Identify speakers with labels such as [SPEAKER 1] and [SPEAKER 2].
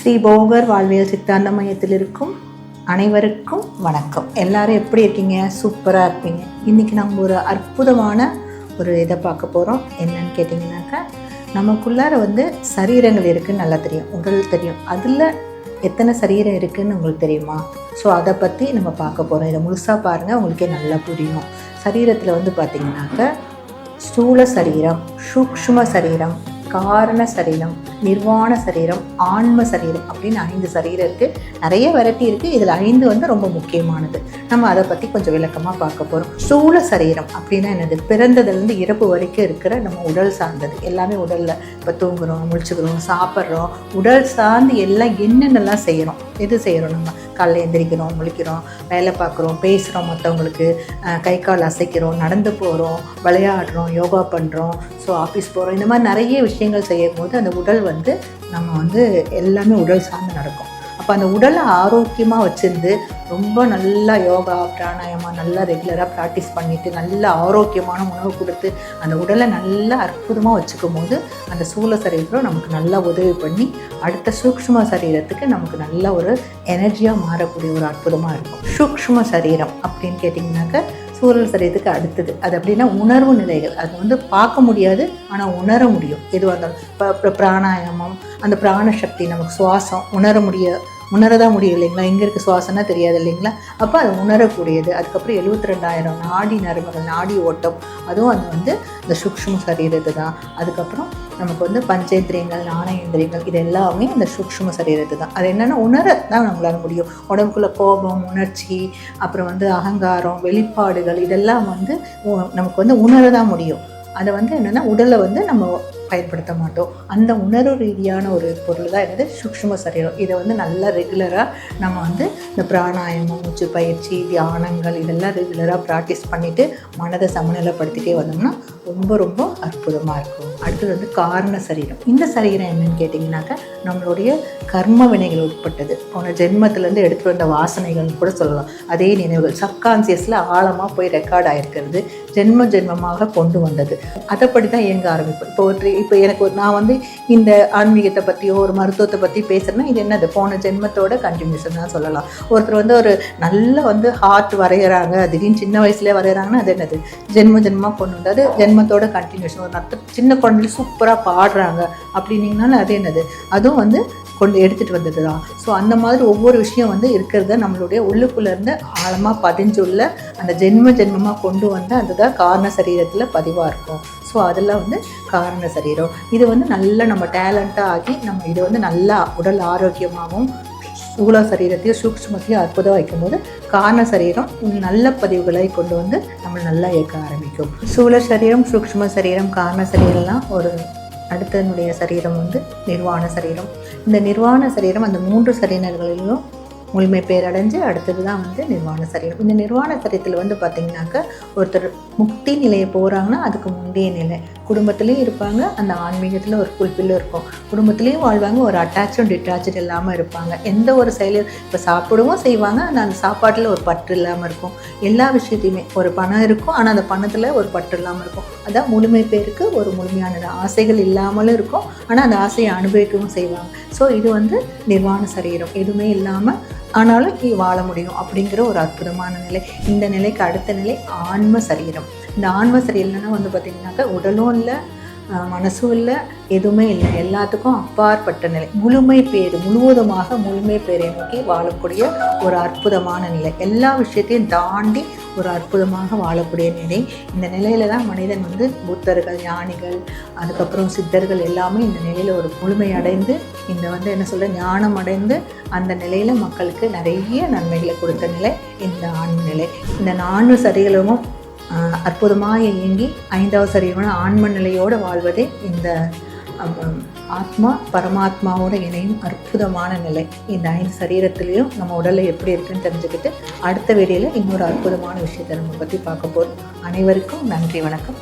[SPEAKER 1] ஸ்ரீ போகர் வாழ்வியல் சித்தாந்த மையத்தில் இருக்கும் அனைவருக்கும் வணக்கம். எல்லாரும் எப்படி இருக்கீங்க? சூப்பராக இருப்பீங்க. இன்றைக்கி நம்ம ஒரு அற்புதமான ஒரு இதை பார்க்க போகிறோம். என்னன்னு கேட்டிங்கனாக்கா, நமக்குள்ளார சரீரங்கள் இருக்குதுன்னு நல்லா தெரியும், உடல் தெரியும். அதில் எத்தனை சரீரம் இருக்குதுன்னு உங்களுக்கு தெரியுமா? ஸோ அதை பற்றி நம்ம பார்க்க போகிறோம். இதை முழுசாக பாருங்கள், உங்களுக்கே நல்லா புரியும். சரீரத்தில் பார்த்திங்கனாக்கா ஸ்தூல சரீரம், சூக்ஷ்ம சரீரம், காரண சரீரம், நிர்வாண சரீரம், ஆன்ம சரீரம் அப்படின்னு 5 சரீரம் இருக்குது. நிறைய வெரைட்டி இருக்குது. இதில் 5 ரொம்ப முக்கியமானது. நம்ம அதை பற்றி கொஞ்சம் விளக்கமாக பார்க்க போகிறோம். ஸ்தூல சரீரம் அப்படின்னா என்னது? பிறந்ததுலேருந்து இறப்பு வரைக்கும் இருக்கிற நம்ம உடல் சார்ந்தது எல்லாமே. உடலில் இப்போ தூங்குகிறோம், முழிச்சுக்கிறோம், சாப்பிட்றோம், உடல் சார்ந்து எல்லாம் என்னென்னலாம் செய்கிறோம். எது செய்கிறோம்? நம்ம காலையில் எந்திரிக்கிறோம், முழிக்கிறோம், வேலை பார்க்குறோம், பேசுகிறோம், மற்றவங்களுக்கு கை கால் அசைக்கிறோம், நடந்து போகிறோம், விளையாடுறோம், யோகா பண்ணுறோம், ஸோ ஆஃபீஸ் போகிறோம். இந்த மாதிரி நிறைய விஷயங்கள் செய்யும் போது அந்த உடல் நம்ம எல்லாமே உடல் சார்ந்து நடக்கும். அப்போ அந்த உடலை ஆரோக்கியமாக வச்சுருந்து ரொம்ப நல்லா யோகா பிராணாயமாக நல்லா ரெகுலராக ப்ராக்டிஸ் பண்ணிவிட்டு நல்ல ஆரோக்கியமான உணவு கொடுத்து அந்த உடலை நல்லா அற்புதமாக வச்சுக்கும் போது அந்த ஸ்தூல சரீரத்தில் நமக்கு நல்லா உதவி பண்ணி அடுத்த சூக்ஷ்ம சரீரத்துக்கு நமக்கு நல்ல ஒரு எனர்ஜியாக மாறக்கூடிய ஒரு அற்புதமாக இருக்கும். சூக்ஷ்ம சரீரம் அப்படின்னு கேட்டிங்கனாக்கா ஸ்தூல சரீரத்துக்கு அடுத்தது. அது அப்படின்னா உணர்வு நிலைகள். அது பார்க்க முடியாது, ஆனால் உணர முடியும். எதுவாக இருந்தாலும் இப்போ பிராணாயாமம், அந்த பிராணசக்தி, நமக்கு சுவாசம் உணரதான் முடியும் இல்லைங்களா? எங்கே இருக்குது சுவாசம்னா தெரியாது இல்லைங்களா? அப்போ அது உணரக்கூடியது. அதுக்கப்புறம் 72,000 நாடி நரம்புகள், நாடி ஓட்டம், அதுவும் அது இந்த சூக்ஷ்ம சரீரத்து தான். அதுக்கப்புறம் நமக்கு பஞ்சேந்திரியங்கள், ஞானேந்திரியங்கள், இது எல்லாமே இந்த சூக்ஷ்ம சரீரத்து தான். அது என்னென்னா உணர தான் நம்மளால் முடியும். உடம்புக்குள்ளே கோபம், உணர்ச்சி, அப்புறம் அகங்காரம், வெளிப்பாடுகள், இதெல்லாம் நமக்கு உணர தான் முடியும். அதை என்னென்னா உடலை நம்ம பயன்படுத்த மாட்டோம். அந்த உணர்வு ரீதியான ஒரு பொருள் தான் என்னது? சூக்ஷ்ம சரீரம். இதை நல்லா ரெகுலராக நம்ம இந்த பிராணாயாமம், மூச்சு பயிற்சி, தியானங்கள் இதெல்லாம் ரெகுலராக ப்ராக்டிஸ் பண்ணிவிட்டு மனதை சமநிலைப்படுத்திட்டே வந்தோம்னா ரொம்ப ரொம்ப அற்புதமாக இருக்கும். அடுத்தது காரண சரீரம். இந்த சரீரம் என்னன்னு கேட்டிங்கனாக்கா, நம்மளுடைய கர்ம வினைகள் உட்பட்டது. போன ஜென்மத்திலேருந்து எடுத்துகிட்டு வந்த வாசனைகள்னு கூட சொல்லலாம். அதே நினைவுகள் சப்கான்சியஸில் ஆழமாக போய் ரெக்கார்ட் ஆகிருக்கிறது, ஜென்மமாக கொண்டு வந்தது. அதைப்படி தான் இயங்க ஆரம்பிப்போம். இப்போ நான் இந்த ஆன்மீகத்தை பற்றியோ ஒரு மருத்துவத்தை பற்றி பேசுகிறேன்னா இது என்னது? போன ஜென்மத்தோட கண்டினியூஷன் தான் சொல்லலாம். ஒருத்தர் ஒரு நல்ல ஹார்ட் வரைகிறாங்க, திடீர்னு சின்ன வயசுலேயே வரைகிறாங்கன்னா அது என்னது? ஜென்மமாக கொண்டு வந்தது, ஜென்மத்தோட கண்டினியூஷன். ஒரு சின்ன குழந்தைல சூப்பராக பாடுறாங்க அப்படின்னீங்கனாலும் அது என்னது? அதுவும் கொண்டு எடுத்துகிட்டு வந்தது தான். ஸோ அந்த மாதிரி ஒவ்வொரு விஷயம் இருக்கிறத நம்மளுடைய உள்ளுக்குள்ளேருந்து ஆழமாக பதிஞ்சுள்ள அந்த ஜென்மமாக கொண்டு வந்து அதுதான் காரண சரீரத்தில் பதிவாக இருக்கும். ஸோ அதெல்லாம் காரண சரீரம். இது நல்லா நம்ம டேலண்ட்டாக ஆகி நம்ம இது நல்லா உடல் ஆரோக்கியமாகவும் ஸ்தூல சரீரத்தையும் சூக்ஷ்மத்தையும் அற்புதம் வைக்கும்போது காரண சரீரம் நல்ல பதிவுகளை கொண்டு நம்ம நல்லா இயக்க ஆரம்பிக்கும். ஸ்தூல சரீரம், சூக்ஷ்ம சரீரம், காரண சரீரம்லாம் ஒரு அடுத்தனுடைய சரீரம் நிர்வாண சரீரம். இந்த நிர்வாண சரீரம் அந்த 3 சரீரங்களிலும் முழுமை பேரடைஞ்சு அடுத்தது தான் நிர்வாண சரீரம். இந்த நிர்வாண சரீரத்தில் பார்த்திங்கனாக்கா ஒருத்தர் முக்தி நிலையை போகிறாங்கன்னா அதுக்கு முந்தைய நிலை. குடும்பத்துலேயும் இருப்பாங்க, அந்த ஆன்மீகத்தில் ஒரு ஃபுல்ஃபில்லும் இருக்கும். குடும்பத்துலேயும் வாழ்வாங்க, ஒரு அட்டாச்சும் டிட்டாச்சும் இல்லாமல் இருப்பாங்க. எந்த ஒரு செயலும் இப்போ சாப்பிடவும் செய்வாங்க, ஆனால் அந்த சாப்பாட்டில் ஒரு பற்று இல்லாமல் இருக்கும். எல்லா விஷயத்தையுமே ஒரு பணம் இருக்கும், ஆனால் அந்த பணத்தில் ஒரு பற்று இல்லாமல் இருக்கும். அதான் முழுமை பேருக்கு ஒரு முழுமையான ஆசைகள் இல்லாமலும் இருக்கும், ஆனால் அந்த ஆசையை அனுபவிக்கவும் செய்வாங்க. ஸோ இது நிர்வாண சரீரம். எதுவுமே இல்லாமல் ஆனாலும் வாழ முடியும் அப்படிங்கிற ஒரு அற்புதமான நிலை. இந்த நிலைக்கு அடுத்த நிலை ஆன்ம சரீரம். இந்த ஆன்ம சரீரம்னா பார்த்திங்கனாக்கா உடலும் இல்லை, மனசும் இல்லை, எதுவுமே இல்லை, எல்லாத்துக்கும் அப்பாற்பட்ட நிலை. முழுவதுமாக முழுமை பேரை நோக்கி வாழக்கூடிய ஒரு அற்புதமான நிலை. எல்லா விஷயத்தையும் தாண்டி ஒரு அற்புதமாக வாழக்கூடிய நிலை. இந்த நிலையில தான் மனிதன் புத்தர்கள், ஞானிகள், அதுக்கப்புறம் சித்தர்கள் எல்லாமே இந்த நிலையில் ஒரு முழுமை அடைந்து இந்த ஞானம் அடைந்து அந்த நிலையில் மக்களுக்கு நிறைய நன்மைகளை கொடுத்த நிலை இந்த ஆன்ம நிலை. இந்த 4 சரீரமும் அற்புதமாக இயங்கி 5வது சரீரமான ஆன்ம நிலையோடு வாழ்வதே இந்த ஆத்மா பரமாத்மாவோட இணையும் அற்புதமான நிலை. இந்த 5 சரீரத்துலேயும் நம்ம உடலை எப்படி இருக்குன்னு தெரிஞ்சுக்கிட்டு அடுத்த வீடியோவில் இன்னொரு அற்புதமான விஷயத்தை நம்ம பற்றி பார்க்க போகிறோம். அனைவருக்கும் நன்றி, வணக்கம்.